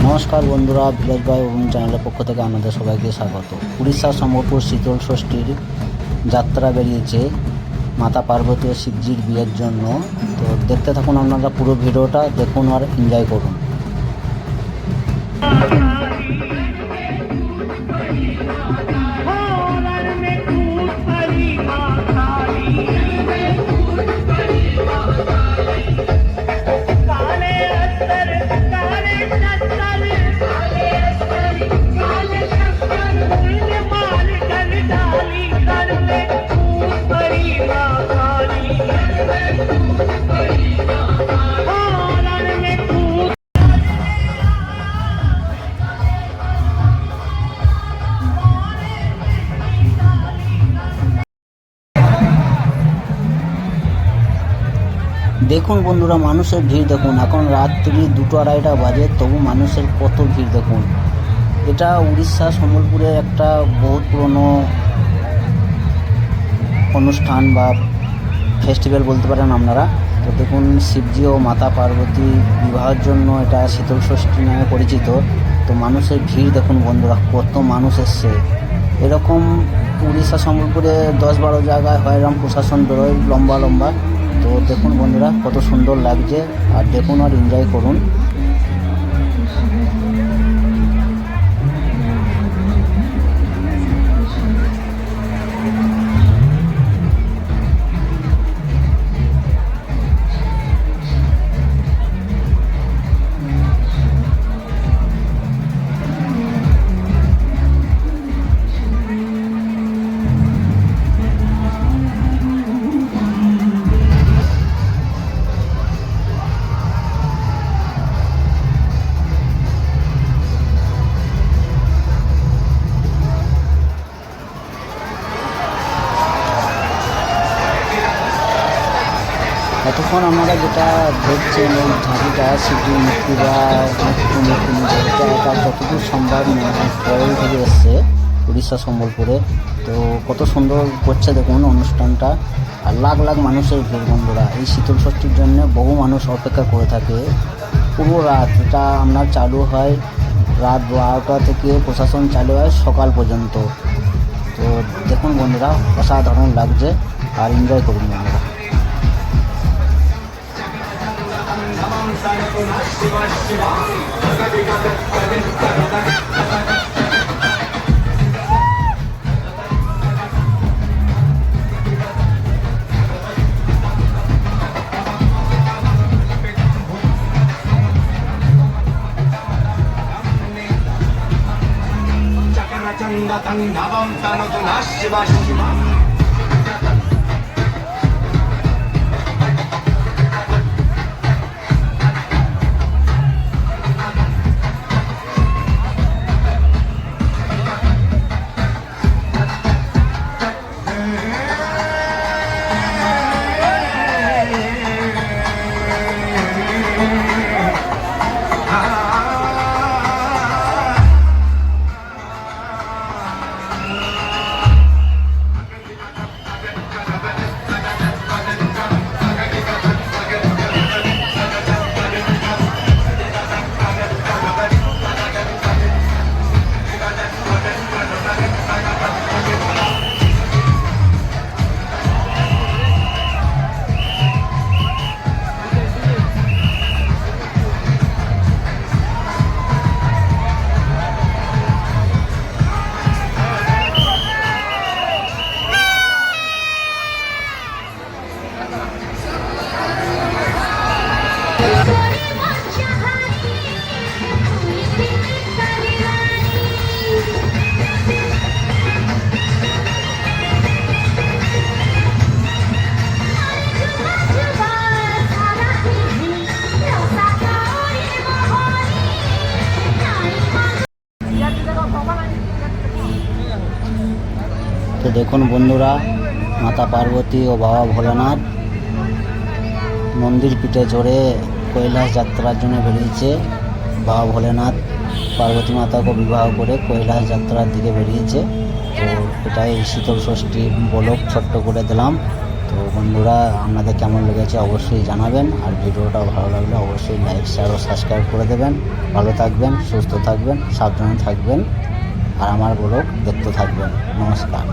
নমস্কার বন্ধুরা, ভিলেজ বয় অরুণ চ্যানেলের পক্ষ থেকে আমাদের সবাইকে স্বাগত। উড়িষ্যার সম্বলপুর শীতল ষষ্ঠীর যাত্রা বেরিয়েছে মাতা পার্বতী ও শিবজির বিয়ের জন্য। তো দেখতে থাকুন আপনারা পুরো ভিডিওটা, দেখুন আর এনজয় করুন। দেখুন বন্ধুরা, মানুষের ভিড় দেখুন। এখন রাত্রি 2-2:30 বাজে, তবু মানুষের কত ভিড় দেখুন। এটা উড়িষ্যা সম্বলপুরের একটা বহুত পুরনো অনুষ্ঠান বা ফেস্টিভ্যাল বলতে পারেন আপনারা। তো দেখুন, শিবজি ও মাতা পার্বতী বিবাহের জন্য এটা শীতল ষষ্ঠী নামে পরিচিত। তো মানুষের ভিড় দেখুন বন্ধুরা, কত মানুষ এসছে। এরকম উড়িষ্যা সম্বলপুরে 10-12 জায়গায় হয় এরকম প্রশাসন বেরোয় লম্বা লম্বা। তো দেখুন বন্ধুরা, কত সুন্দর লাগছে, আর দেখুন আর এনজয় করুন। এতক্ষণ আমরা যেটা দেখছেন এই ঝাঁকিটা শিবজির মূর্তি বা এটা যতদূর সম্ভব কেরল থেকে এসছে উড়িষ্যা সম্বলপুরে। তো কত সুন্দর করছে দেখুন অনুষ্ঠানটা, আর লাখ লাখ মানুষের ভিড় বন্ধুরা। এই শীতল ষষ্ঠীর জন্য বহু মানুষ অপেক্ষা করে থাকে পুরো রাত। এটা আপনার চালু হয় রাত 12টা থেকে, প্রশাসন চালু হয় সকাল পর্যন্ত। তো দেখুন বন্ধুরা, অসাধারণ লাগছে, আর এনজয় করুন বন্ধুরা। তো দেখুন বন্ধুরা, মাতা পার্বতী ও বাবা ভোলানাথ মন্দির পিঠে চড়ে কৈলাস যাত্রার জন্য বেরিয়েছে। বাবা ভোলেনাথ পার্বতী মাতাকে বিবাহ করে কৈলাস যাত্রার দিকে বেরিয়েছে। তো এটাই শীতল ষষ্ঠী বলক ছোট্ট করে দিলাম। তো বন্ধুরা, আপনাদের কেমন লেগেছে অবশ্যই জানাবেন, আর ভিডিওটা ভালো লাগলে অবশ্যই লাইক শেয়ার ও সাবস্ক্রাইব করে দেবেন। ভালো থাকবেন, সুস্থ থাকবেন, সাবধানে থাকবেন, আর আমার ব্লগ দেখতে থাকবেন। নমস্কার।